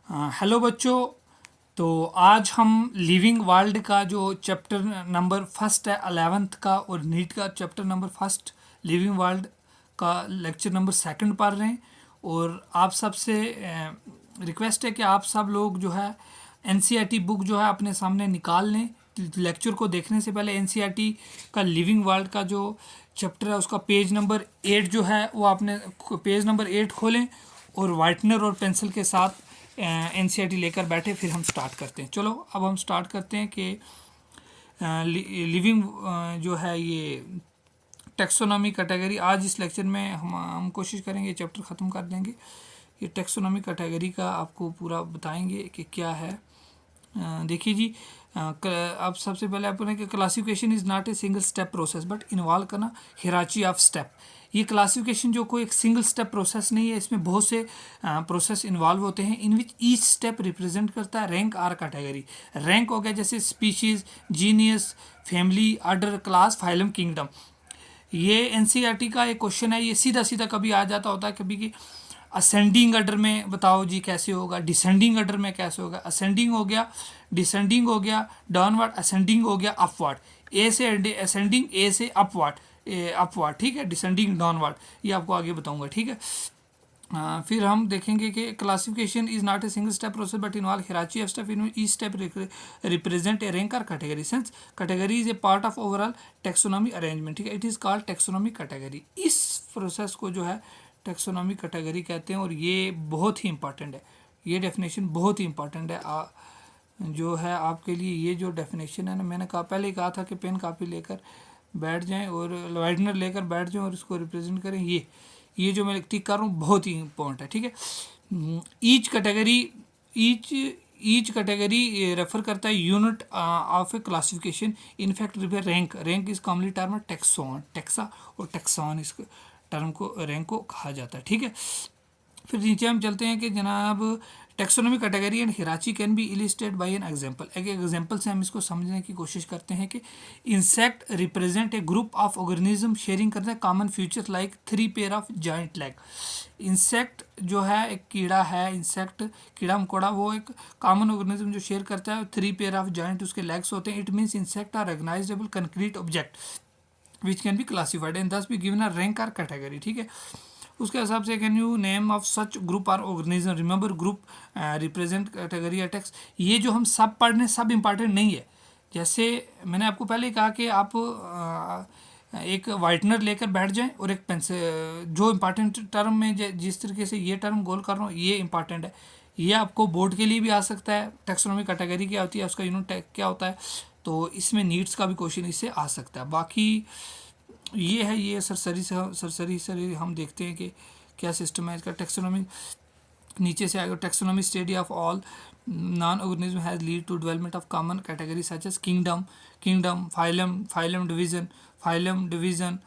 Hello बच्चों। तो आज हम लिविंग वर्ल्ड का जो चैप्टर नंबर फर्स्ट है 11th का और नीट का chapter number first living world का लेक्चर नंबर सेकंड पढ़ रहे हैं। और आप सबसे रिक्वेस्ट है कि आप सब लोग जो है एनसीईआरटी बुक जो है अपने सामने निकाल लें। लेक्चर को देखने से पहले एनसीईआरटी का लिविंग वर्ल्ड का जो चैप्टर है उसका पेज नंबर 8 जो है वो आपने पेज नंबर 8 खोलें और वाइटनर और पेंसिल के साथ एनसीईआरटी लेकर बैठे, फिर हम स्टार्ट करते हैं। चलो अब हम स्टार्ट करते हैं कि लिविंग जो है ये टेक्सोनॉमी कैटेगरी। आज इस लेक्चर में हम कोशिश करेंगे चैप्टर ख़त्म कर देंगे। ये टेक्सोनॉमी कैटेगरी का आपको पूरा बताएंगे कि क्या है। देखिए जी, अब सबसे पहले आप बोलें कि classification is not a single step process but involve करना हिराची ऑफ स्टेप। ये क्लासिफिकेशन जो कोई एक सिंगल स्टेप प्रोसेस नहीं है, इसमें बहुत से प्रोसेस इन्वॉल्व होते हैं इन विच ईच स्टेप रिप्रेजेंट करता है रैंक आर कैटेगरी। रैंक हो गया जैसे species, genius, family, order, class, phylum, kingdom. ये एनसीईआरटी का एक क्वेश्चन है। ये सीधा सीधा कभी आ जाता होता है, कभी कि असेंडिंग ऑर्डर में बताओ जी कैसे होगा, डिसेंडिंग ऑर्डर में कैसे होगा। असेंडिंग हो गया, डिसेंडिंग हो गया, डाउनवर्ड, असेंडिंग हो गया, अपवर्ड। ए से असेंडिंग, ए से अपवर्ड, अपवर्ड, ठीक है। डिसेंडिंग, डाउनवर्ड, ये आपको आगे बताऊंगा, ठीक है। फिर हम देखेंगे कि classification is not a single step process but involve hierarchy of step in each step represent a rank और category. Since category is a part of overall taxonomy arrangement, ठीक है। It is called taxonomy category. इस process को जो है taxonomy category कहते हैं और ये बहुत ही इंपॉर्टेंट है। ये डेफिनेशन बहुत ही इंपॉर्टेंट है जो है आपके लिए। ये जो डेफिनेशन है ना, मैंने कहा पहले ही कहा था कि पेन कापी लेकर बैठ जाएं और वाइटनर लेकर बैठ जाएं और इसको रिप्रेजेंट करें। ये जो मैं टिक कर रहा हूँ बहुत ही इंपॉर्टेंट है, ठीक है। Each category each category refer करता है unit of A classification. In fact refer rank, rank is commonly term tax on, taxa और टेक्सॉन इस टर्म को, रैंक को कहा जाता है, ठीक है। फिर नीचे हम चलते हैं कि जनाब taxonomy category and hierarchy can be illustrated by an example. एक एग्जांपल से हम इसको समझने की कोशिश करते हैं कि insect represent a group of organism sharing करते हैं common features like 3 pair of joint leg. Insect जो है एक कीड़ा है, इंसेक्ट कीड़ा मकोड़ा, वो एक कॉमन ऑर्गेनिज्म जो शेयर करता है 3 पेयर ऑफ जॉइंट उसके लेग्स होते हैं। It means insect are recognizable concrete object which can be classified and thus be given a rank or category, ठीक है। उसके हिसाब से can you name of such group or organism. Remember group represent category या taxa. ये जो हम सब पढ़ रहे सब इंपॉर्टेंट नहीं है। जैसे मैंने आपको पहले ही कहा कि आप एक वाइटनर लेकर बैठ जाएं और एक पेंसिल, जो इंपॉर्टेंट टर्म में जिस तरीके से ये टर्म गोल कर रहा हूँ ये इंपॉर्टेंट है। ये आपको बोर्ड के लिए भी आ सकता है। टेक्सोनॉमी कैटेगरी क्या होती है, उसका यूनिट क्या होता है, तो इसमें नीड्स का भी क्वेश्चन इससे आ सकता है। बाकी ये है, ये सरसरी हम देखते हैं कि क्या सिस्टम है इसका। टेक्सोनॉमी नीचे से आएगा। Taxonomy study of all known organism has lead to development of common category such as kingdom, phylum division,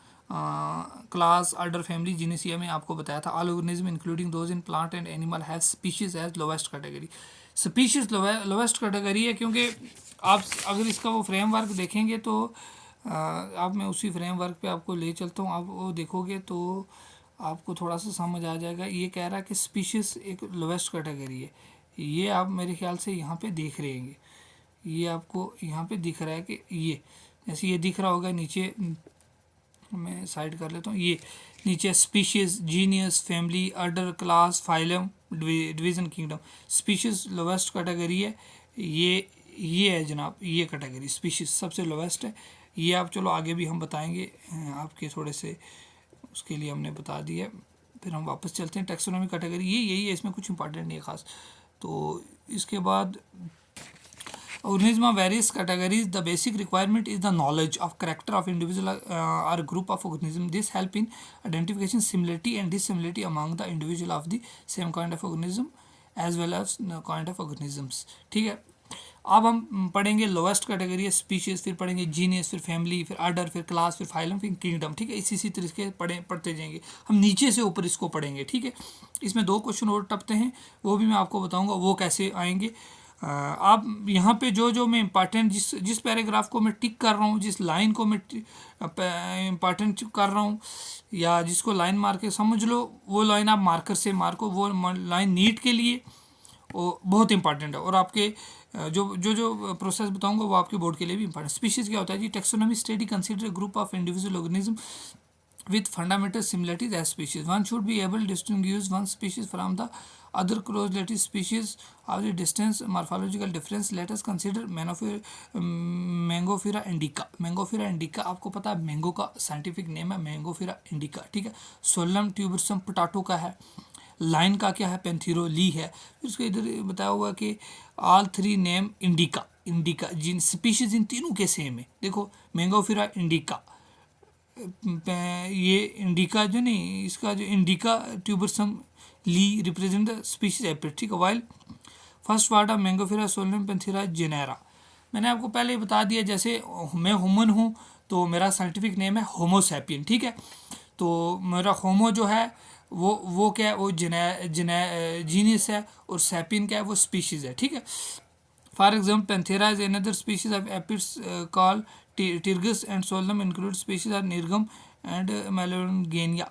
class, order, family, genus. ये मैं आपको बताया था। All organism including those in plant and animal have species as lowest category. Species lowest category है क्योंकि आप अगर इसका वो फ्रेमवर्क देखेंगे तो अब मैं उसी फ्रेमवर्क पे आपको ले चलता हूँ। आप वो देखोगे तो आपको थोड़ा सा समझ आ जाएगा। ये कह रहा है कि स्पीशीज़ एक लोवेस्ट कैटेगरी है। ये आप मेरे ख्याल से यहाँ पे देख रहे हैं, ये आपको यहाँ पे दिख रहा है कि ये जैसे ये दिख रहा होगा नीचे, मैं साइड कर लेता हूँ। ये नीचे species, genius, family, order, class, phylum, division, kingdom. Species lowest category है। ये है जनाब, ये कैटेगरी स्पीशीज़ सबसे लोवेस्ट है। ये आप चलो आगे भी हम बताएंगे आपके थोड़े से, उसके लिए हमने बता दिया। फिर हम वापस चलते हैं। टेक्सोनॉमी कैटेगरी यही है, इसमें कुछ इंपॉर्टेंट नहीं है खास। तो इसके बाद organism of various categories, the basic requirement is the knowledge of character of individual or group of organism. This help in identification similarity and dissimilarity among the individual of the same kind of organism as well as kind of organisms, ठीक है। अब हम पढ़ेंगे lowest category है species, फिर पढ़ेंगे genius, फिर family, फिर ऑर्डर, फिर क्लास, फिर फाइलम, फिर किंगडम, ठीक है। इसी तरीके पढ़ते जाएंगे हम, नीचे से ऊपर इसको पढ़ेंगे, ठीक है। इसमें 2 क्वेश्चन और टपते हैं, वो भी मैं आपको बताऊंगा वो कैसे आएंगे। आप यहाँ पे जो मैं इम्पॉर्टेंट जिस पैराग्राफ को मैं टिक कर रहा हूँ, जिस लाइन को मैं इम्पॉर्टेंट कर रहा हूँ या जिसको लाइन मार के समझ लो, वो लाइन आप मार्कर से मार्को। वो लाइन नीट के लिए वो बहुत इंपॉर्टेंट है। और आपके जो प्रोसेस बताऊंगा वो आपके बोर्ड के लिए भी इंपॉर्टेंट। स्पीशीज़ क्या होता है जी? Taxonomy study consider group of individual organism with fundamental similarities as species. One should be able to distinguish one species from the other close related species of the distance morphological difference. Let us consider Mangofera indica. Mangofera indica आपको पता है mango का scientific name है Mangofera indica, ठीक है। सोलम ट्यूबरसम potato का है। Line का क्या है? पेंथिरोली है। फिर उसको इधर बताया हुआ कि all three name indica. Indica जिन स्पीशीज इन तीनों के सेम है। देखो Mangofera indica, ये इंडिका जो नहीं, इसका जो indica tuberosum leo represent the species epithet, ठीक है। While first word of Mangofera Solanum Panthera genera. मैंने आपको पहले ही बता दिया, जैसे मैं ह्यूमन हूँ तो मेरा साइंटिफिक नेम है होमो सैपियन, ठीक है। तो मेरा होमो जो है वो क्या है? वो जीनियस है, और सैपियन क्या है? वो स्पीशीज़ है, ठीक है। For example, Panthera is another species of aphids called Tyrgus, and Solemn includes species of Nirgam and Melongenia.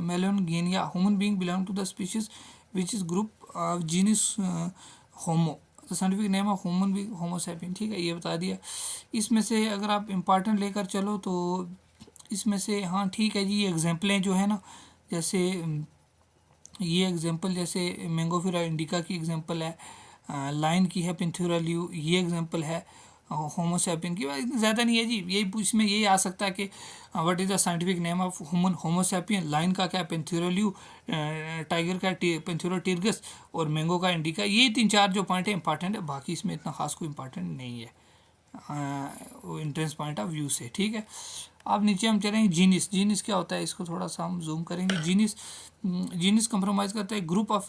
Melongenia. Human being belong to the species which is group of genus Homo. तो scientific name है human भी होमो sapien, ठीक है। ये बता दिया। इसमें से अगर आप इम्पॉर्टेंट लेकर चलो तो इसमें से हाँ ठीक है जी, ये एग्जांपलें जो है ना, जैसे ये एग्जांपल जैसे Mangofera इंडिका की एग्जांपल है, लाइन की है पेंथिरा ल्यू, ये एग्जांपल है होमो सैपियन की। ज़्यादा नहीं है जी, यही इसमें यही आ सकता है कि what is the scientific name of human homo sapien, line का क्या है? पेंथिरा ल्यू, टाइगर का पेंथिरा टिर्गस, और मैंगो का इंडिका। ये 3-4 जो पॉइंट है इंपॉर्टेंट है, बाकी इसमें इतना खास कोई इंपॉर्टेंट नहीं है वो इंट्रेंस पॉइंट ऑफ व्यू से, ठीक है। अब नीचे हम चलेंगे जीनिस। जीनिस क्या होता है? इसको थोड़ा सा हम जूम करेंगे। जीनिस कंप्रोमाइज़ करता है group of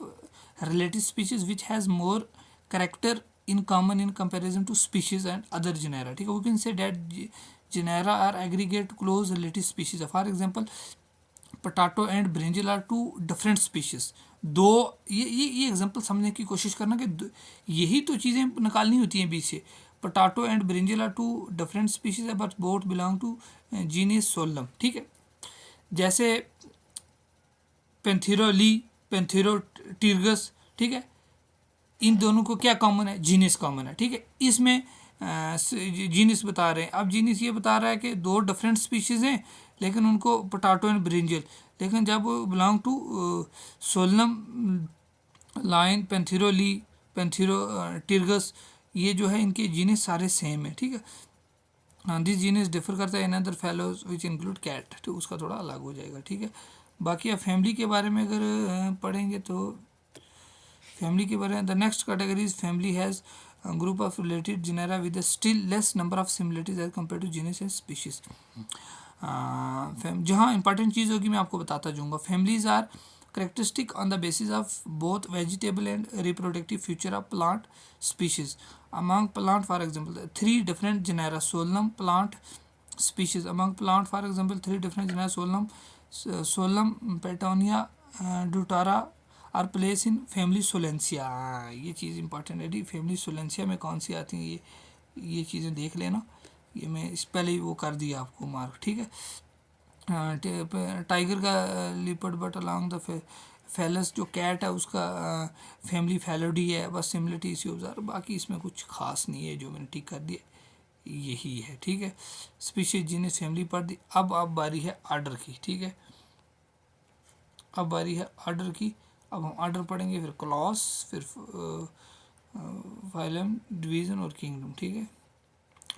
relative species which has more character in common in comparison to species and other genera, ठीक है। we can say that genera are aggregate close related species. For example, potato and brinjal are two different species. दो ये example समझने की कोशिश करना कि यही तो चीज़ें निकालनी होती हैं बीच से। Potato and brinjal are two different species है but both belong to genus solanum, ठीक है। जैसे पेंथिरो ली, पेंथिरो टिर्गस, ठीक है, इन दोनों को क्या कॉमन है? जीनिस कॉमन है, ठीक है। इसमें जीनिस बता रहे हैं। अब जीनिस ये बता रहा है कि दो डिफरेंट स्पीशीज़ हैं लेकिन उनको पोटैटो एंड ब्रिंजल, लेकिन जब बिलोंग टू सोलम लाइन पेंथिरो ली, पेंथिरो टिर्गस, ये जो है इनके जीनिस सारे सेम है, ठीक है। हाँ, दिस जीनिस डिफर करता है in other fellows which include cat, तो उसका थोड़ा अलग हो जाएगा, ठीक है। बाकी अब फैमिली के बारे में अगर पढ़ेंगे तो फैमिली के बारे में, the next category is family has group of related genera with still less number of similarities as compare to genus and species. जहाँ इंपॉर्टेंट चीज़ होगी मैं आपको बताता जाऊँगा। Families are characteristic on the basis of both vegetable and reproductive future of plant species among plant. For example, 3 different genera solanum plant species. Among plant, for example, 3 different genera solanum petunia dutara are placed in family Solanaceae. ये चीज़ important है जी। Family Solanaceae में कौन सी आती हैं ये चीज़ें देख लेना। ये मैं इस पहले ही वो कर दिया आपको मार्क, ठीक है। टाइगर का लिपर्ड बट अलॉन्ग द फैलस, जो कैट है उसका फैमिली फैलोडी है, बस सिमिलरिटी इसी ऑब्जर्व, बाकी इसमें कुछ खास नहीं है, जो मैंने ठीक कर दिया यही है, ठीक है। स्पीशीज जीनस फैमिली पढ़ दी। अब बारी है आर्डर की, ठीक है। अब बारी है आर्डर की। अब हम आर्डर पढ़ेंगे, फिर क्लॉस, फिर फाइलम, डिवीज़न और किंगडम, ठीक है।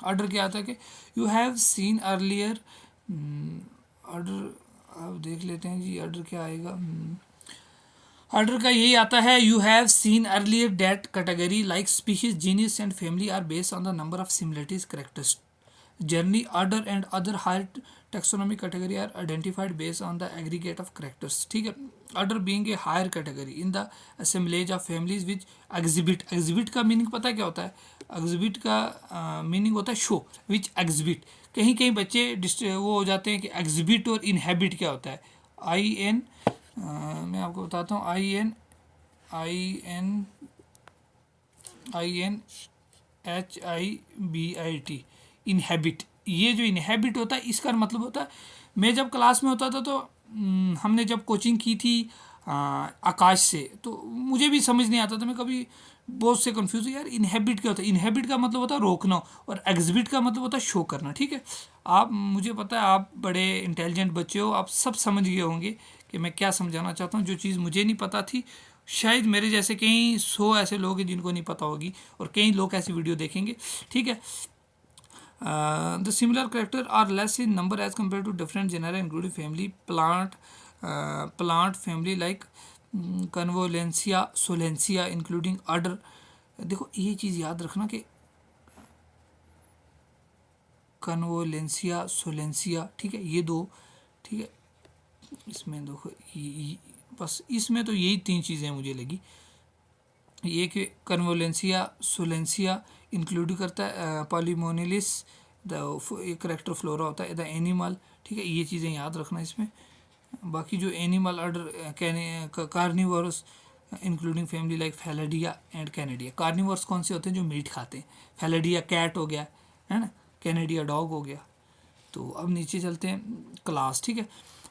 आर्डर क्या आता है कि you have seen earlier. Order अब देख लेते हैं जी, आर्डर क्या आएगा। ऑर्डर का यही आता है, you have seen earlier that category like species genus and family are based on the number of similarities characters जर्नी order and other higher taxonomic category are identified based on the aggregate of characters, ठीक है। Order being a higher category in the assemblage of families which exhibit. Exhibit का meaning पता क्या होता है? Exhibit का meaning होता है शो, विच एग्जिबिट। कहीं कहीं बच्चे वो हो जाते हैं कि एग्जिबिट और इनहेबिट क्या होता है। IN मैं आपको बताता हूँ, INHIBIT, इनहेबिट। ये जो इनहेबिट होता है इसका मतलब होता है, मैं जब क्लास में होता था तो हमने जब कोचिंग की थी आकाश से, तो मुझे भी समझ नहीं आता था, मैं कभी बहुत से कंफ्यूज यार इनहेबिट क्या होता है। इनहेबिट का मतलब होता है रोकना और एग्जिबिट का मतलब होता है शो करना। ठीक है, आप, मुझे पता है आप बड़े इंटेलिजेंट बच्चे हो, आप सब समझ गए होंगे कि मैं क्या समझाना चाहता हूँ। जो चीज़ मुझे नहीं पता थी, शायद मेरे जैसे कई 100 ऐसे लोग हैं जिनको नहीं पता होगी, और कई लोग ऐसी वीडियो देखेंगे। ठीक है, the similar character are less in number as compared to different genera including family plant family like Convolvulus solensia including order। देखो ये चीज़ याद रखना कि कन्वोलेंसिया सोलेंसिया, ठीक है, ये दो, ठीक है, इसमें देखो बस इसमें तो यही 3 चीज़ें मुझे लगी। ये कि कन्वोलेंसिया सोलेंसिया इंक्लूड करता है पॉलीमोनिलिस, एक करेक्टर फ्लोरा होता है द एनिमल। ठीक है, ये चीज़ें याद रखना इसमें। बाकी जो animal order carnivorous including family like felidae and canidae. Carnivorous कौन से होते हैं? जो मीट खाते हैं। फैलेडिया कैट हो गया, है ना, कैनेडिया डॉग हो गया। तो अब नीचे चलते हैं, क्लास। ठीक है,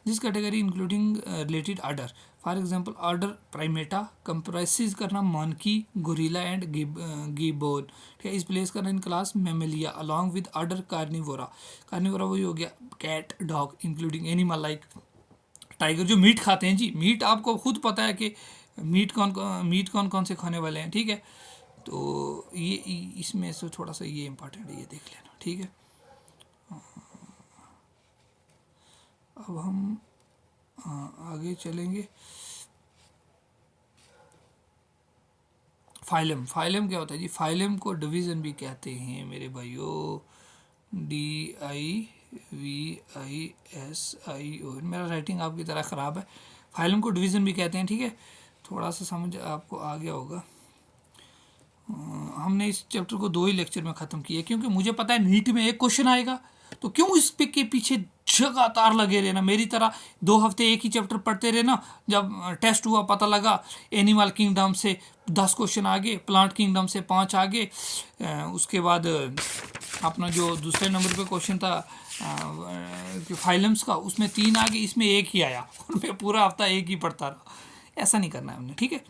this category including related order, for example order Primata comprise करना मंकी गोरिल्ला एंड गिबोन। ठीक है, इस प्लेस करना in class Mammalia along with order Carnivora. Carnivora वही हो गया cat dog including animal like tiger, जो मीट खाते हैं जी। मीट आपको खुद पता है कि मीट कौन कौन से खाने वाले हैं। ठीक है, तो ये इसमें से थोड़ा सा ये इंपॉर्टेंट है, ये देख लेना। ठीक है, अब हम आगे चलेंगे। फाइलम, फाइलम क्या होता है जी? फाइलम को डिवीज़न भी कहते हैं मेरे भाइयों, DIVISIO। मेरा राइटिंग आपकी तरह ख़राब है। फाइलम को डिवीज़न भी कहते हैं। ठीक है, थोड़ा सा समझ आपको आ गया होगा। हमने इस चैप्टर को 2 ही लेक्चर में ख़त्म किया, क्योंकि मुझे पता है नीट में एक क्वेश्चन आएगा, तो क्यों इस पे के पीछे लगातार लगे रहना। मेरी तरह 2 हफ्ते एक ही चैप्टर पढ़ते रहना, जब टेस्ट हुआ पता लगा एनिमल किंगडम से 10 क्वेश्चन आगे, प्लांट किंगडम से 5 आगे, उसके बाद अपना जो दूसरे नंबर पे क्वेश्चन था फाइलम्स का, उसमें 3 आगे, इसमें 1 ही आया और मैं पूरा हफ्ता 1 ही पढ़ता रहा। ऐसा नहीं करना है हमने। ठीक है,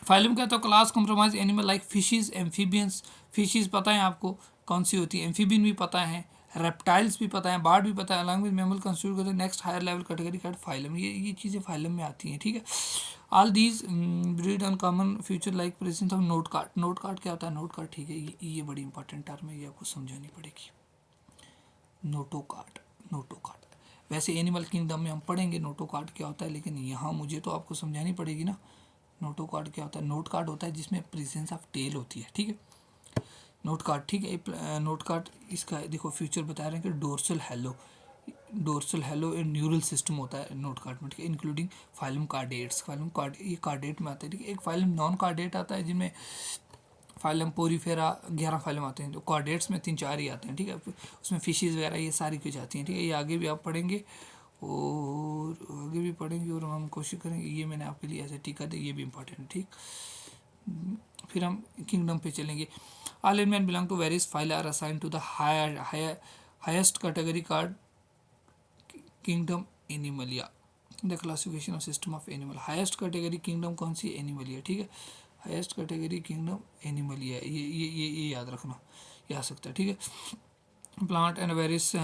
फाइलम क्या, तो class compromise animal like fishes amphibians. Fishes पता है आपको कौन सी होती है, एम्फीबियन भी पता है, रेप्टाइल्स भी पता है, बर्ड भी पता है, अलॉन्ग विद मैमल कंस्टिट्यूट करते हैं नेक्स्ट हायर लेवल कैटेगरी का फाइलम। ये चीज़ें फाइलम में आती हैं। ठीक है, all these breed uncommon future like presence of note card. Note card क्या होता है? नोट कार्ड, ठीक है, ये बड़ी इंपॉर्टेंट टर्म है, ये आपको समझानी पड़ेगी। नोटो कार्ड, नोटो कार्ड वैसे एनिमल किंगडम में हम पढ़ेंगे नोटो कार्ड क्या होता है, लेकिन यहाँ मुझे तो आपको समझानी पड़ेगी ना। नोटो कार्ड क्या होता है? नोट कार्ड होता है जिसमें प्रेजेंस ऑफ टेल होती है। ठीक है, नोट कार्ड, ठीक है। नोट कार्ड इसका देखो फ्यूचर बता रहे हैं कि dorsal hello and neural system होता है नोट कार्ड में। ठीक है, including phylum chordates. Phylum card ये कार्डेट में आता है। ठीक है, एक फाइलम नॉन कार्डेट आता है जिनमें फाइलम पोरीफेरा 11 फाइलम आते हैं, तो कार्डेट्स में 3-4 ही आते हैं। ठीक है, उसमें फिशेज़ वगैरह ये सारी कुछ आती हैं। ठीक है, ये आगे भी आप पढ़ेंगे और आगे भी पढ़ेंगे और हम कोशिश करेंगे। ये मैंने आपके लिए ऐसे टिका दिया, ये भी इंपॉर्टेंट है। ठीक, फिर हम किंगडम पे चलेंगे। All animal belong to various phyla are assign to the highest category called kingdom Animalia. The classification of system of animal. Highest category kingdom कौन सी? एनिमलिया। ठीक है, हाईएस्ट कैटेगरी किंगडम एनिमलिया, ये याद रखना, ये आ सकता है। ठीक है, plant and various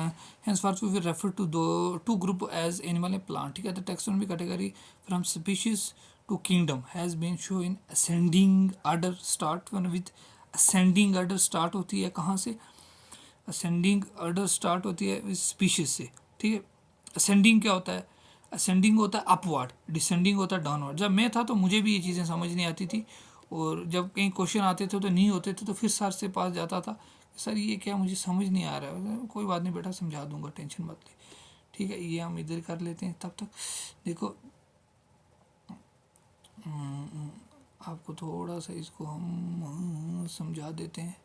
henceforth we will refer to the two group as animal and plant। ठीक है, the taxonomy category from species to kingdom has been shown in ascending order। start with ascending order start होती है कहाँ से? ascending order start होती है species से। ठीक है, ascending क्या होता है? ascending होता है upward, descending होता है downward। जब मैं था तो मुझे भी ये चीज़ें समझ नहीं आती थी, और जब कहीं क्वेश्चन आते थे तो नहीं होते थे तो फिर सर से पास जाता था, सर ये क्या, मुझे समझ नहीं आ रहा है। कोई बात नहीं बेटा, समझा दूंगा, टेंशन मत ले। ठीक है, ये हम इधर कर लेते हैं। तब तक देखो आपको थोड़ा सा इसको हम समझा देते हैं।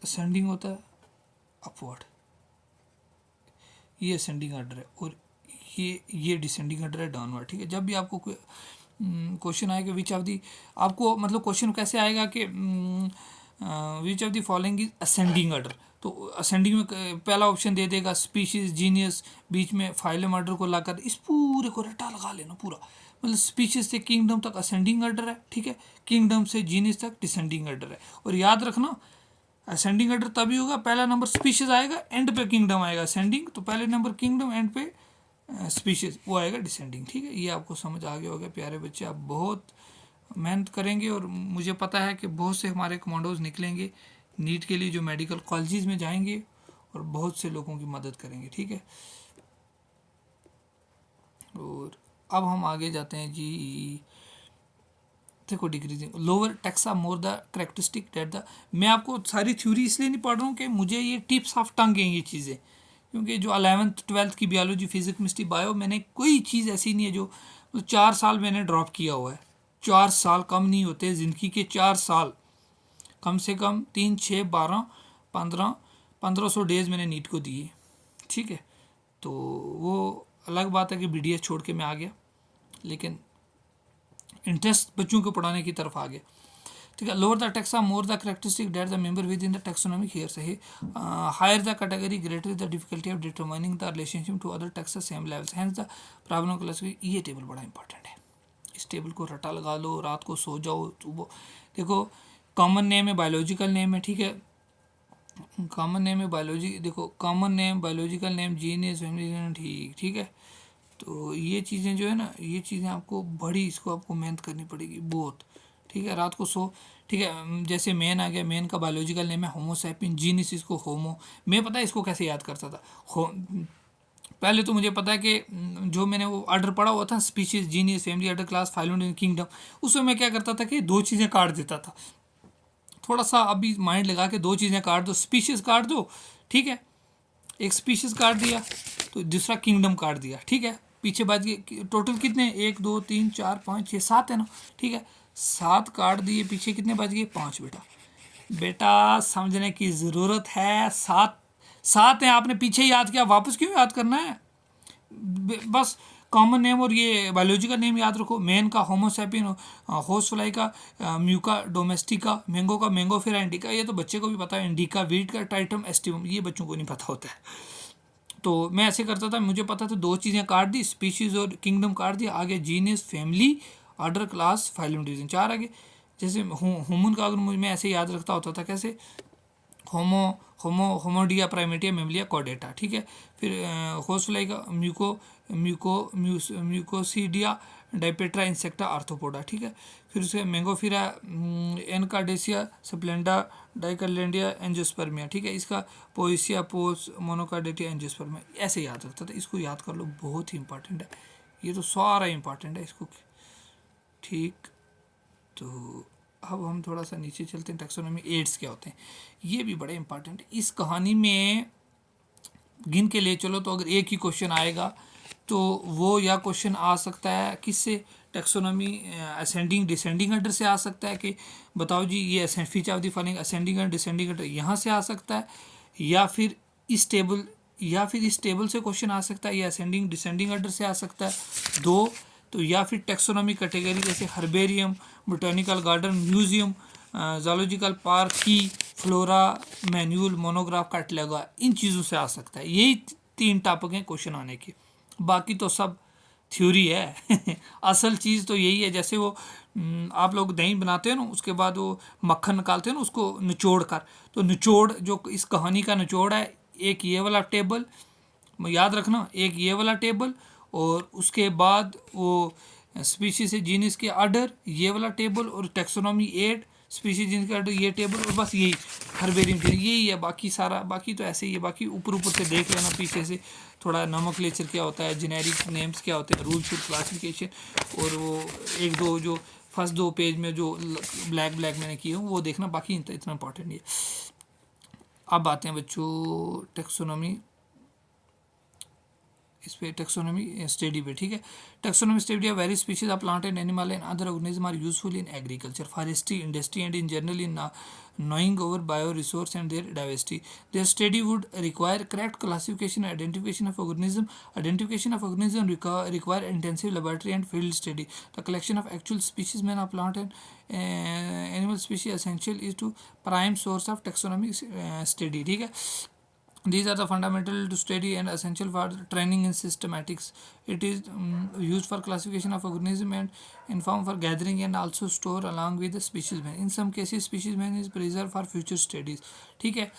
असेंडिंग होता है अपवर्ड, ये असेंडिंग ऑर्डर है, और ये डिसेंडिंग ऑर्डर है डाउनवर्ड। ठीक है, जब भी आपको कोई क्वेश्चन आएगा विच ऑफ दी, आपको मतलब क्वेश्चन कैसे आएगा कि which of the following is ascending order. तो असेंडिंग में पहला ऑप्शन दे देगा स्पीशीज, जीनियस, बीच में फाइलम ऑर्डर को लाकर इस पूरे को रटा लगा लेना पूरा, मतलब स्पीशीज से किंगडम तक असेंडिंग ऑर्डर है, ठीक है, किंगडम से जीनियस तक डिसेंडिंग ऑर्डर है। और याद रखना असेंडिंग ऑर्डर तभी होगा, पहला नंबर स्पीशीज आएगा, एंड पे किंगडम आएगा असेंडिंग, तो पहले नंबर किंगडम, एंड पे स्पीशीज, वो आएगा डिसेंडिंग, ठीक है। ये आपको समझ आ गया होगा प्यारे बच्चे, आप बहुत मेहनत करेंगे और मुझे पता है कि बहुत से हमारे कमांडोज निकलेंगे नीट के लिए जो मेडिकल कॉलेजेस में जाएंगे और बहुत से लोगों की मदद करेंगे, ठीक है। और अब हम आगे जाते हैं जी, देखो decreasing lower taxa more the characteristic that the, मैं आपको सारी थ्योरी इसलिए नहीं पढ़ रहा हूँ कि मुझे ये टिप्स ऑफ टंग हैं ये चीज़ें, क्योंकि जो 11th 12th की बायोलॉजी, फिजिक्स, केमिस्ट्री, बायो, मैंने कोई चीज़ ऐसी नहीं है जो 4 साल मैंने ड्रॉप किया हुआ है। 4 साल कम नहीं होते ज़िंदगी के, 4 साल कम से कम 3 6 12 1500 डेज मैंने नीट को दिए, ठीक है। तो वो अलग बात है कि BDS छोड़ के मैं आ गया, लेकिन इंटरेस्ट बच्चों को पढ़ाने की तरफ आ गया, ठीक है। Lower the taxa more the characteristic that the member within the taxonomic here सही, higher the category greater the difficulty of determining the relationship to other taxa same levels, hence the problem class. ये table बड़ा important है, इस table को रटा लगा लो, रात को सो जाओ। तो देखो कॉमन नेम है, बायोलॉजिकल नेम है, ठीक है, कॉमन नेम है बायोलॉजी, देखो common name, biological name, genius, family, ठीक है। तो ये चीज़ें जो है ना, ये चीज़ें आपको बड़ी, इसको आपको मेहनत करनी पड़ेगी बहुत, ठीक है। रात को सो, ठीक है। जैसे मेन आ गया, मेन का बायोलॉजिकल नेम है होमोसैपियन, जीनिस इसको होमो, मैं पता है इसको कैसे याद करता था, पहले तो मुझे पता है कि जो मैंने वो ऑर्डर पढ़ा हुआ था species, genius, family, order, class, phylum, kingdom, उसमें मैं क्या करता था कि 2 चीज़ें काट देता था, थोड़ा सा अभी माइंड लगा के 2 चीज़ें काट दो, स्पीशीज काट दो, ठीक है, एक स्पीशीज काट दिया तो दूसरा किंगडम काट दिया, ठीक है। पीछे बच गए टोटल कितने, 1 2 3 4 5 6 7 है ना, ठीक है, 7 काट दिए, पीछे कितने बच गए, 5। बेटा समझने की ज़रूरत है, 7 हैं, आपने पीछे याद किया, वापस क्यों याद करना है, बस कॉमन नेम और ये बायोलॉजिकल नेम याद रखो। मेन का होमोसैपियन, होर्सफ्लाई का म्यूका डोमेस्टिका, मैंगो का मैंगोफेरा इंडिका, ये तो बच्चे को भी पता है, इंडिका, वीट का टाइटम एस्टिवम, ये बच्चों को नहीं पता होता है। तो मैं ऐसे करता था, मुझे पता था 2 चीज़ें काट दी, स्पीशीज़ और किंगडम काट दिया, आगे genius, family, order, class, phylum, division, 4 आगे। जैसे ह्यूमन का अगर मैं ऐसे याद रखता होता था, कैसे, होमोडिया, प्राइमेटिया, मेमलिया, कॉर्डेटा, ठीक है। फिर होर्सफ्लाई का म्यूकोसीडिया, डाइपेट्रा, इंसेक्टा, आर्थ्रोपोडा, ठीक है। फिर उसके मैंगोफिरा, एनकार्डेसिया, स्प्लेंडा, डाइकरलेंडिया, एंजियोस्पर्मिया, ठीक है। इसका पोइसिया, पोस, मोनोकार्डेटिया, एंजियोस्पर्मिया, ऐसे याद रखता था, इसको याद कर लो, बहुत ही इंपॉर्टेंट है, ये तो सारा इंपॉर्टेंट है इसको, ठीक। तो अब हम थोड़ा सा नीचे चलते हैं, टैक्सोनॉमी एड्स क्या होते हैं, ये भी बड़े इंपॉर्टेंट है। इस कहानी में गिन के ले चलो, तो अगर एक ही क्वेश्चन आएगा तो वो या क्वेश्चन आ सकता है किससे, टैक्सोनॉमी असेंडिंग डिसेंडिंग ऑर्डर से आ सकता है कि बताओ जी ये feature of the following ascending और डिसेंडिंग ऑर्डर यहाँ से आ सकता है, या फिर इस टेबल से क्वेश्चन आ सकता है, या असेंडिंग डिसेंडिंग ऑर्डर से आ सकता है 2, तो या फिर टैक्सोनॉमी कैटेगरी जैसे herbarium, botanical garden, museum, zoological park की फ्लोरा मैनुअल, मोनोग्राफ, कैटलॉग, इन चीज़ों से आ सकता है। यही 3 टॉपिक हैं क्वेश्चन आने के, बाकी तो सब थ्योरी है असल चीज़ तो यही है, जैसे वो आप लोग दही बनाते हो ना, उसके बाद वो मक्खन निकालते हो ना, उसको निचोड़ कर, तो निचोड़ जो इस कहानी का निचोड़ है, एक ये वाला टेबल याद रखना, एक ये वाला टेबल, और उसके बाद वो स्पीशीज से जीनिस के ऑर्डर ये वाला टेबल, और टैक्सोनॉमी एड स्पीशीज जीनिस के ऑर्डर ये टेबल, और बस यही हर्बेरियम के यही है, बाकी सारा बाकी तो ऐसे ही है, बाकी ऊपर से देख लेना, पीछे से थोड़ा नोमेनक्लेचर क्या होता है, जेनेरिक नेम्स क्या होते हैं, रूल्स फॉर क्लासिफिकेशन, और वो 1-2 जो फर्स्ट 2 पेज में जो ब्लैक मैंने किए हूँ वो देखना, बाकी इतना इंपॉर्टेंट नहीं है। अब आते हैं बच्चों टैक्सोनॉमी इस पे टेक्सोनॉमी स्टडी पे, ठीक है। Taxonomy study of various species of plant and animal and other organism are useful in agriculture, forestry, industry and in general in knowing over bioresource and their diversity. Their study would require correct classification and identification of organism. Identification of organism require intensive laboratory and field study. The collection of actual specimen of plant and animal species essential is to prime source of taxonomy study, ठीक है। These are the fundamental to study and essential for training in systematics. It is used for classification of organism and inform for gathering and also store along with the specimen. In some cases, specimen is preserved for future studies. ठीक है।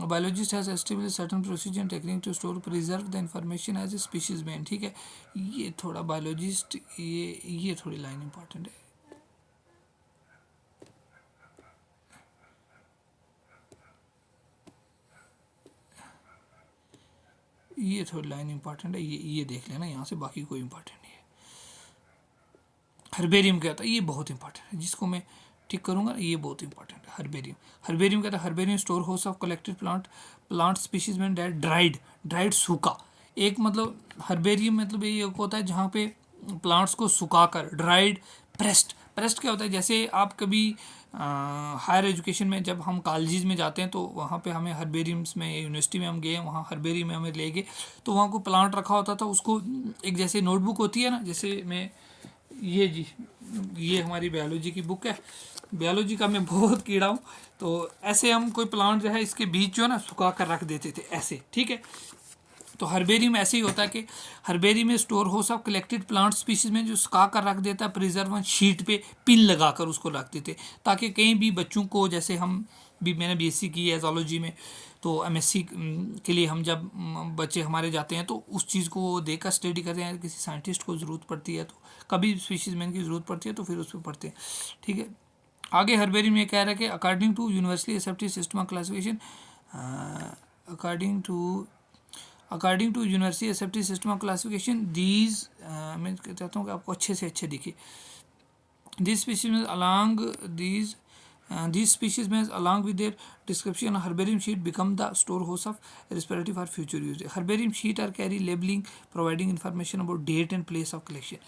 Biologist has established certain procedure and technique to store preserve the information as a specimen. ठीक है। ये थोड़ा biologist ये थोड़ी line important है। ये थोड़ी लाइन इंपॉर्टेंट है, ये देख लेना यहाँ से, बाकी कोई इंपॉर्टेंट नहीं है। हर्बेरियम क्या होता है, ये बहुत इंपॉर्टेंट है, जिसको मैं ठीक करूँगा ये बहुत इंपॉर्टेंट है। हर्बेरियम क्या था, herbarium store house of collected plant species में ड्राइड सूखा। एक मतलब हर्बेरियम मतलब ये होता है जहाँ पे प्लांट्स को सुखा कर, ड्राइड प्रेस्ड क्या होता है, जैसे आप कभी हायर एजुकेशन में जब हम कॉलेजेस में जाते हैं तो वहाँ पे हमें हर्बेरियम्स में, यूनिवर्सिटी में हम गए, वहाँ हर्बेरियम में हमें ले गए, तो वहाँ को प्लांट रखा होता था, उसको एक जैसे नोटबुक होती है ना, जैसे मैं ये हमारी बायोलॉजी की बुक है, बायोलॉजी का मैं बहुत कीड़ा हूँ, तो ऐसे हम कोई प्लांट जो है इसके बीच जो है ना सुखा कर रख देते थे ऐसे, ठीक है। तो हर्बेरियम ऐसे ही होता है कि हर्बेरियम में store house of collected plant species में जो सुखा कर रख देता है, प्रिजर्व शीट पे पिन लगा कर उसको रख देते, ताकि कहीं भी बच्चों को, जैसे हम भी, मैंने बीएससी की है जूलॉजी में, तो एमएससी के लिए हम जब बच्चे हमारे जाते हैं तो उस चीज़ को देखकर स्टडी करते हैं, किसी साइंटिस्ट को ज़रूरत पड़ती है तो कभी स्पीशीज मैन की ज़रूरत पड़ती है तो फिर उस पर पढ़ते हैं, ठीक है। आगे हर्बेरियम ये कह रहा है कि according to universally accepted system of classification, according to universally accepted system of classification, these, मैं चाहता हूँ कि आपको अच्छे से अच्छे दिखे, these species along with their description on herbarium sheet become the storehouse of respiratory for future use. Herbarium sheet are carry labeling providing information about date and place of collection.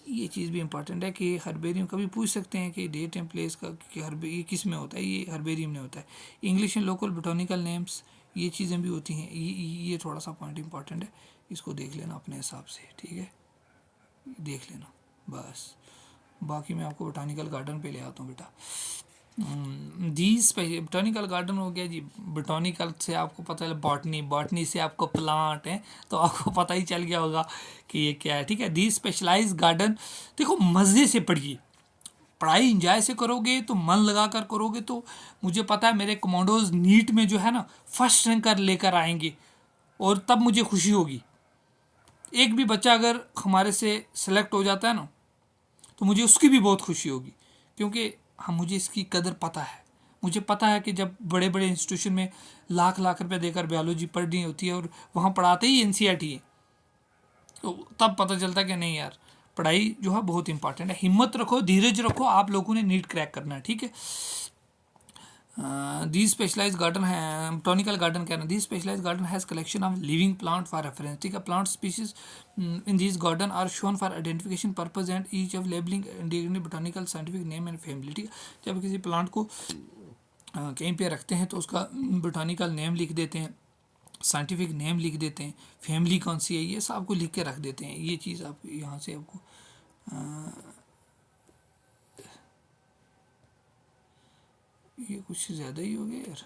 ये चीज़ भी इंपॉर्टेंट है कि herbarium कभी पूछ सकते हैं कि date and place का कि ये किस में होता है, ये हर्बेरियम में होता है। इंग्लिश एंड लोकल बोटॉनिकल नेम्स, ये चीज़ें भी होती हैं, ये थोड़ा सा पॉइंट इंपॉर्टेंट है, इसको देख लेना अपने हिसाब से, ठीक है, देख लेना बस। बाकी मैं आपको बोटानिकल गार्डन पे ले आता हूँ बेटा। दीज बोटानिकल गार्डन हो गया जी, बोटानिकल से आपको पता है बॉटनी से आपको प्लांट है, तो आपको पता ही चल गया होगा कि ये क्या है, ठीक है। दीज स्पेशलाइज्ड गार्डन, देखो मज़े से पढ़िए, पढ़ाई इंजॉय से करोगे तो मन लगा कर करोगे तो मुझे पता है मेरे कमांडोज नीट में जो है ना फर्स्ट रैंक कर लेकर आएंगे, और तब मुझे खुशी होगी। एक भी बच्चा अगर हमारे से सेलेक्ट हो जाता है ना तो मुझे उसकी भी बहुत खुशी होगी, क्योंकि हाँ मुझे इसकी कदर पता है। मुझे पता है कि जब बड़े बड़े इंस्टीट्यूशन में लाख रुपए देकर बायोलॉजी पढ़नी होती है और वहाँ पढ़ाते ही एनसीईआरटी है, तो तब पता चलता है कि नहीं यार, पढ़ाई जो है बहुत इंपॉर्टेंट है। हिम्मत रखो, धीरज रखो, आप लोगों ने नीट क्रैक करना है, ठीक है। These specialized garden है, botanical garden कहना, these specialized garden has collection of living plant for reference, ठीक है। plant species in these garden are shown for identification purpose and each of labeling indicating botanical scientific name and family, ठीक है। जब किसी plant को कहीं पे रखते हैं तो उसका बोटानिकल नेम लिख देते हैं, साइंटिफिक नेम लिख देते हैं, फैमिली कौन सी है ये सब आपको लिख के रख देते हैं। ये चीज़ आप यहाँ से आपको ये कुछ ज़्यादा ही हो गया यार,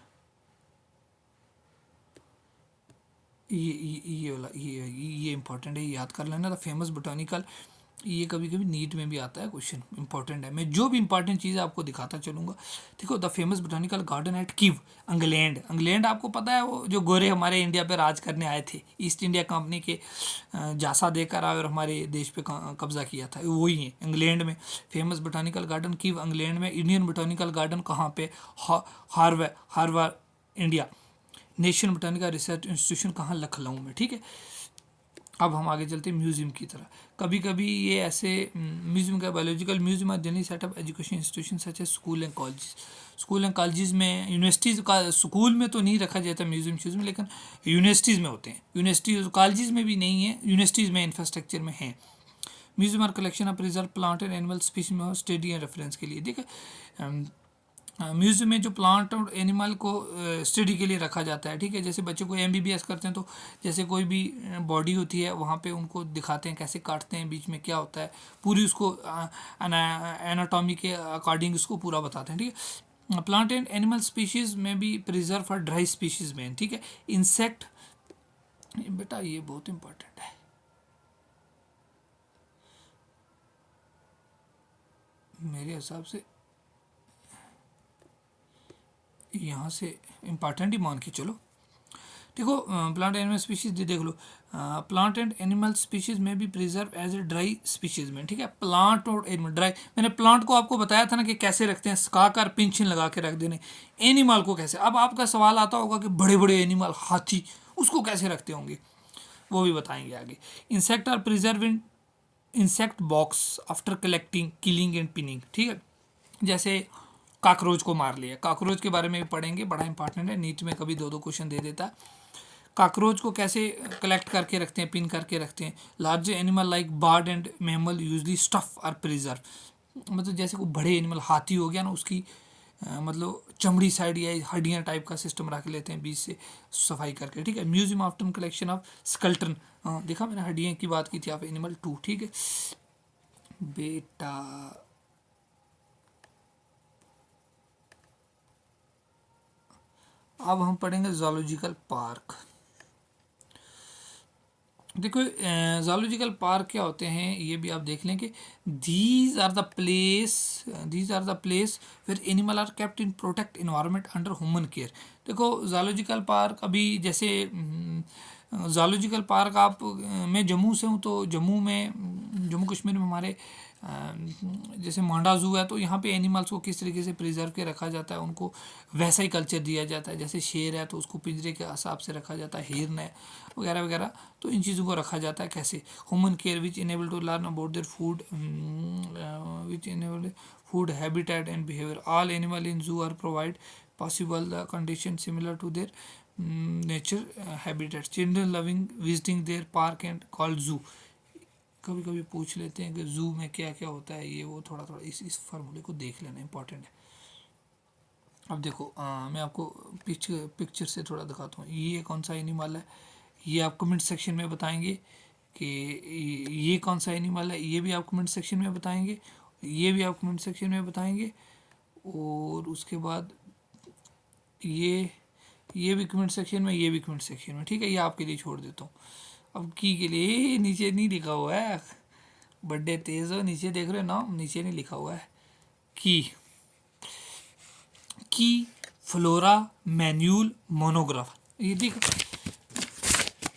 ये वाला ये इंपॉर्टेंट है, याद कर लेना। द फेमस बोटानिकल, ये कभी कभी नीट में भी आता है क्वेश्चन, इंपॉर्टेंट है। मैं जो भी इंपॉर्टेंट चीज़ आपको दिखाता चलूँगा। देखो the famous botanical garden eight Kyiv, England आपको पता है, वो जो गोरे हमारे इंडिया पे राज करने आए थे, ईस्ट इंडिया कंपनी के जासा देकर आए और हमारे देश पे कब्जा किया था, वही है इंग्लैंड में। Famous botanical garden Kyiv England में। इंडियन बोटानिकल गार्डन कहाँ पे, Harvard India. National botanical research institution कहाँ, लखनऊ में, ठीक है। अब हम आगे चलते हैं म्यूज़ियम की तरह। कभी कभी ये ऐसे म्यूज़ियम का biological museum are generally set up education institution such as school and college. School and college में, यूनिवर्सिटीज़ का स्कूल में तो नहीं रखा जाता म्यूज़ियम श्यूज़ियम, लेकिन यूनिवर्सिटीज़ में होते हैं। यूनिवर्सिटीज़ कॉलेज में भी नहीं है, यूनिवर्सिटीज़ में इंफ्रास्ट्रक्चर में है। Museum are collection of preserve plant and animal species में स्टडी एंड रेफरेंस के लिए। देखिए म्यूज़ियम में जो प्लांट और एनिमल को स्टडी के लिए रखा जाता है, ठीक है। जैसे बच्चों को एमबीबीएस करते हैं तो जैसे कोई भी बॉडी होती है वहाँ पे उनको दिखाते हैं कैसे काटते हैं, बीच में क्या होता है, पूरी उसको एनाटॉमी के अकॉर्डिंग उसको पूरा बताते हैं, ठीक है। प्लांट एंड एनिमल स्पीशीज़ में भी प्रिजर्व फॉर ड्राई स्पीशीज़ में, ठीक है। इंसेक्ट, बेटा ये बहुत इंपॉर्टेंट है, मेरे हिसाब से यहाँ से इम्पॉर्टेंट ही मान के चलो। देखो प्लांट एनिमल स्पीशीज देख लो, प्लांट एंड एनिमल स्पीशीज में भी preserve as a dry species में, ठीक है। प्लांट और एनिमल ड्राई, मैंने प्लांट को आपको बताया था ना कि कैसे रखते हैं, सुखाकर पिंचिन लगा के रख देने। एनिमल को कैसे, अब आपका सवाल आता होगा कि बड़े बड़े एनिमल हाथी उसको कैसे रखते होंगे, वो भी बताएंगे आगे। Insect are preserve in insect box after collecting killing and pinning, ठीक है। जैसे काकरोच को मार लिया, काकरोच के बारे में भी पढ़ेंगे, बड़ा इंपॉर्टेंट है, नीट में कभी दो दो क्वेश्चन दे देता है। काकरोच को कैसे कलेक्ट करके रखते हैं, पिन करके रखते हैं। Large animal like bird and mammal usually stuff are preserve, मतलब जैसे कोई बड़े एनिमल हाथी हो गया ना, उसकी मतलब चमड़ी साइड या हड्डियाँ टाइप का सिस्टम रख लेते हैं बीच से सफाई करके, ठीक है। Museum after collection of skeleton, देखा मैंने हड्डियाँ की बात की थी आप, एनिमल 2, ठीक है बेटा। अब हम पढ़ेंगे जूलॉजिकल पार्क। देखो जूलॉजिकल पार्क क्या होते हैं ये भी आप देख लें कि these are the place where animal are kept in protect environment under human care. देखो जूलॉजिकल पार्क, अभी जैसे जूलॉजिकल पार्क आप मैं जम्मू से हूँ, तो जम्मू में, जम्मू कश्मीर में हमारे जैसे मांडा जू है, तो यहाँ पे एनिमल्स को किस तरीके से प्रिजर्व के रखा जाता है, उनको वैसा ही कल्चर दिया जाता है। जैसे शेर है तो उसको पिंजरे के हिसाब से रखा जाता है, हिरन है वगैरह वगैरह, तो इन चीज़ों को रखा जाता है कैसे। Human care which enable to learn about their food, which enable food habitat and behaviour. All animal in zoo are provide possible the condition similar to their nature habitat. Children loving visiting their park and called zoo. कभी कभी पूछ लेते हैं कि जू में क्या क्या होता है, ये वो थोड़ा थोड़ा इस फार्मूले को देख लेना इंपॉर्टेंट है। अब देखो मैं आपको पिक्चर से थोड़ा दिखाता हूँ, ये कौन सा एनिमल है, ये आप कमेंट सेक्शन में बताएंगे कि ये कौन सा एनिमल है, ये भी आप कमेंट सेक्शन में बताएंगे, ये भी आप कमेंट सेक्शन में बताएंगे। और उसके बाद ये भी कमेंट सेक्शन में, ये भी कमेंट सेक्शन में, ठीक है। ये आपके लिए छोड़ देता हूँ। अब की के लिए नीचे नहीं लिखा हुआ है, बर्थडे तेज़ हो, नीचे देख रहे हो नाम, नीचे नहीं लिखा हुआ है। की फ्लोरा मैन्यूल मोनोग्राफ, ये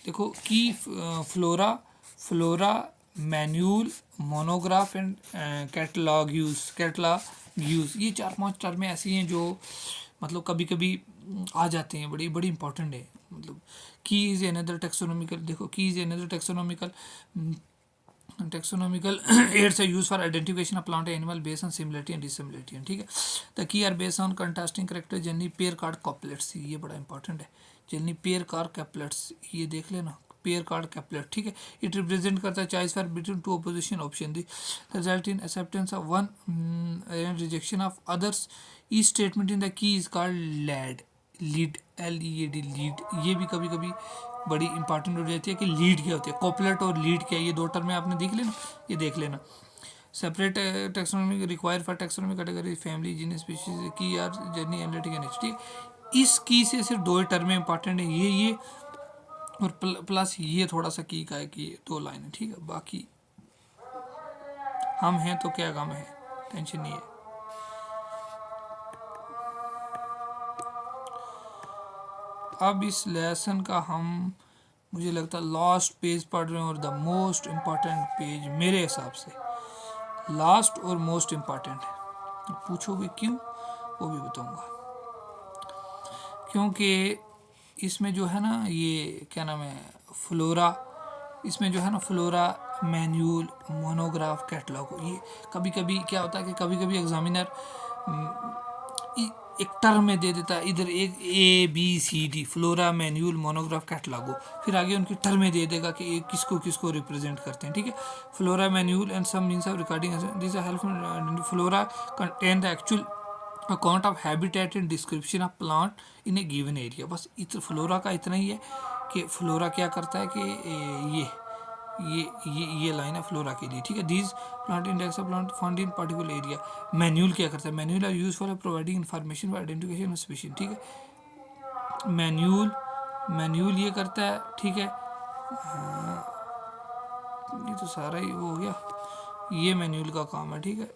देखो की फ्लोरा मैन्यूल मोनोग्राफ एंड कैटलॉग्यूज, ये 4-5 टर्में ऐसी हैं जो मतलब कभी कभी आ जाते हैं, बड़ी बड़ी इंपॉर्टेंट है। मतलब की इज अनदर टेक्सोनॉमिकल, देखो key is another taxonomical aids are use for identification of plant animal based on similarity and dissimilarity, ठीक है। The key are based on contrasting character generally pair called couplets, ये बड़ा important है। Generally pair card कैपलेट्स, ये देख लेना, pair card Capulet, ठीक है। इट रिप्रेजेंट करता है choice for between two opposition option, the result in acceptance of one and rejection of others. Each statement in the key is called lead, LEAD lead. ये भी कभी कभी बड़ी important हो जाती है कि लीड क्या होती है, कॉपलेट और लीड क्या है, ये 2 टर्म में आपने देख लेना, ये देख लेना। Separate taxonomy require for taxonomy category family genus species की आर जर्नी एनालिटिक एंड ठीक है। इस की से सिर्फ 2 टर्में इंपॉर्टेंट है, ये और प्लस ये थोड़ा सा की का है कि 2 लाइन है, ठीक है। बाकी हम हैं तो क्या गम है, टेंशन नहीं है। अब इस लेसन का हम, मुझे लगता है लास्ट पेज पढ़ रहे हैं, और द मोस्ट इम्पॉर्टेंट पेज मेरे हिसाब से, लास्ट और मोस्ट इम्पॉर्टेंट है। पूछोगे क्यों, वो भी बताऊंगा। क्योंकि इसमें जो है ना, ये क्या नाम है, फ्लोरा इसमें जो है ना फ्लोरा मैन्यूल मोनोग्राफ कैटलॉग, ये कभी कभी क्या होता है कि कभी कभी एग्जामिनर एक टर्म में दे देता है, इधर एक ABCD फ्लोरा मैन्यूल मोनोग्राफ कैटलॉगो, फिर आगे उनकी टर्म में दे देगा कि ये किसको किसको रिप्रेजेंट करते हैं, ठीक है। Flora manual and some means of recording this help flora contain the actual account of habitat and description of plant in a given area. बस फ्लोरा का इतना ही है कि फ्लोरा क्या करता है कि ये लाइन है फ्लोरा के लिए, ठीक है। These plant index of plant found in particular area. Manual क्या करता है, manual are use for providing information for identification of species, ठीक है। मैन्यूल ये करता है, ठीक है। ये तो सारा ही हो गया, ये मैन्यूल का काम है, ठीक है।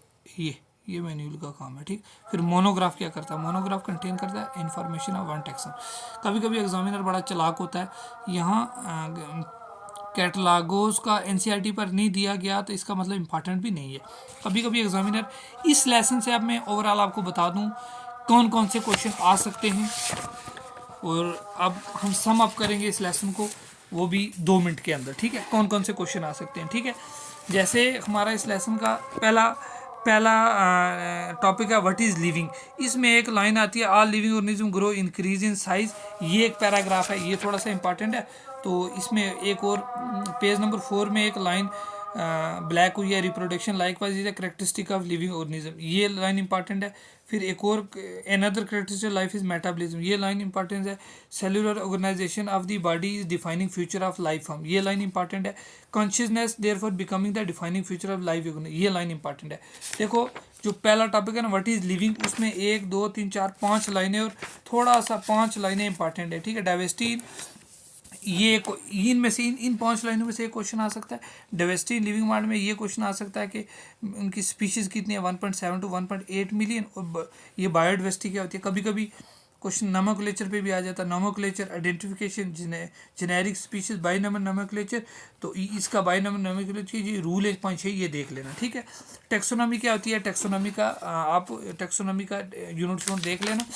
ये मैन्यूल का काम है, ठीक। फिर मोनोग्राफ क्या करता है, मोनोग्राफ कंटेन करता है इन्फॉर्मेशन ऑफ वन टैक्सन। कभी कभी एग्जामिनर बड़ा चालाक होता है, यहाँ कैटलागोस का NCERT पर नहीं दिया गया तो इसका मतलब इम्पॉर्टेंट भी नहीं है। कभी कभी एग्जामिनर इस लेसन से अब मैं ओवरऑल आपको बता दूं कौन कौन से क्वेश्चन आ सकते हैं, और अब हम सम अप करेंगे इस लेसन को, वो भी 2 मिनट के अंदर, ठीक है। कौन कौन से क्वेश्चन आ सकते हैं, ठीक है। जैसे हमारा इस लेसन का पहला टॉपिक है व्हाट इज़ लिविंग। इसमें एक लाइन आती है all living organism grow increase in size, ये एक पैराग्राफ है, ये थोड़ा सा इंपॉर्टेंट है। तो इसमें एक और पेज नंबर 4 में एक लाइन ब्लैक हुई है reproduction likewise is a characteristic of living organism, ये लाइन इंपॉर्टेंट है। फिर एक और another characteristic life is metabolism, ये लाइन इंपॉर्टेंट है। Cellular organisation of the body is defining future of life form, ये लाइन इंपॉर्टेंट है। Consciousness therefore becoming the defining future of life, ये लाइन इंपॉर्टेंट है। देखो जो पहला टॉपिक है ना व्हाट इज लिविंग, उसमें 1 2 3 4 5 लाइनें और थोड़ा सा 5 लाइनें इंपॉर्टेंट है, ठीक है। डाइवर्सिटी, ये इनमें से इन 5 लाइनों में से एक क्वेश्चन आ सकता है। डाइवर्सिटी इन लिविंग वर्ल्ड में ये क्वेश्चन आ सकता है कि उनकी स्पीशीज़ कितनी है, 1.7 to 1.8 मिलियन, और ये बायोडाइवर्सिटी क्या होती है। कभी कभी क्वेश्चन नोमेनक्लेचर पे भी आ जाता है, nomenclature identification generic species by number nomenclature, तो इसका बाई नंबर नोमेनक्लेचर ये रूल 1.6 ये देख लेना, ठीक है। टेक्सोनॉमी क्या होती है, टेक्सोनॉमी का आप टेक्सोनॉमी का यूनिट देख लेना।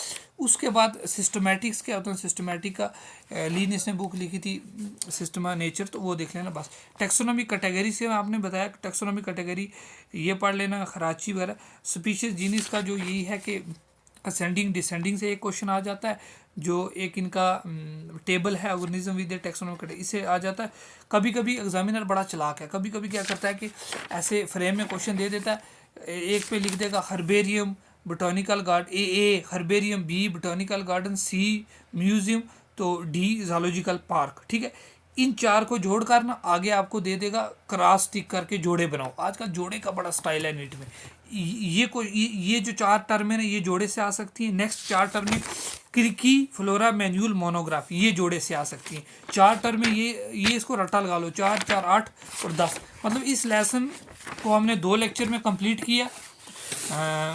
उसके बाद सिस्टमैटिक्स क्या होता है, सिस्टमैटिक का लीनियस ने बुक लिखी थी सिस्टमा नेचर, तो वो देख लेना बस। टेक्सोनॉमी कैटेगरी से आपने बताया कि टेक्सोनॉमी कैटेगरी ये पढ़ लेना, खराची वगैरह। स्पीशीज जीनिस का जो यही है कि असेंडिंग डिसेंडिंग से एक क्वेश्चन आ जाता है, जो एक इनका टेबल है ऑर्गेनिज्म विद टेक्सोनॉमी कैटेगरी, इससे आ जाता है। कभी कभी एग्जामिनर बड़ा चालाक है, कभी कभी क्या करता है कि ऐसे फ्रेम में क्वेश्चन दे देता है, एक पे लिख देगा हर्बेरियम बोटानिकल गार्डन, ए हर्बेरियम, बी बोटानिकल गार्डन, सी म्यूजियम, तो डी जूलॉजिकल पार्क, ठीक है। इन 4 को जोड़कर ना आगे आपको दे देगा क्रॉस टिक करके जोड़े बनाओ। आज का जोड़े का बड़ा स्टाइल है नीट में। ये जो 4 टर्म है ना ये जोड़े से आ सकती है। नेक्स्ट 4 टर्म में क्रिकी फ्लोरा मैन्यूल मोनोग्राफ, ये जोड़े से आ सकती हैं। 4 टर्म में ये इसको रट्टा लगा लो, 4 4 8 और 10। मतलब इस लेसन को हमने 2 लेक्चर में कंप्लीट किया।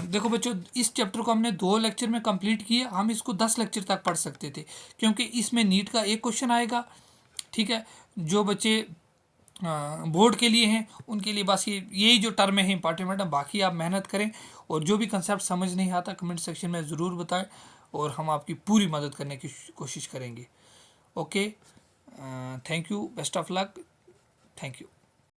देखो बच्चों, इस चैप्टर को हमने 2 लेक्चर में कंप्लीट किया। हम इसको 10 लेक्चर तक पढ़ सकते थे, क्योंकि इसमें नीट का एक क्वेश्चन आएगा, ठीक है। जो बच्चे बोर्ड के लिए हैं उनके लिए बस यही जो टर्म है इंपॉर्टेंट है। बाकी आप मेहनत करें, और जो भी कंसेप्ट समझ नहीं आता कमेंट सेक्शन में ज़रूर बताएं, और हम आपकी पूरी मदद करने की कोशिश करेंगे। Okay, thank you, best of luck, thank you.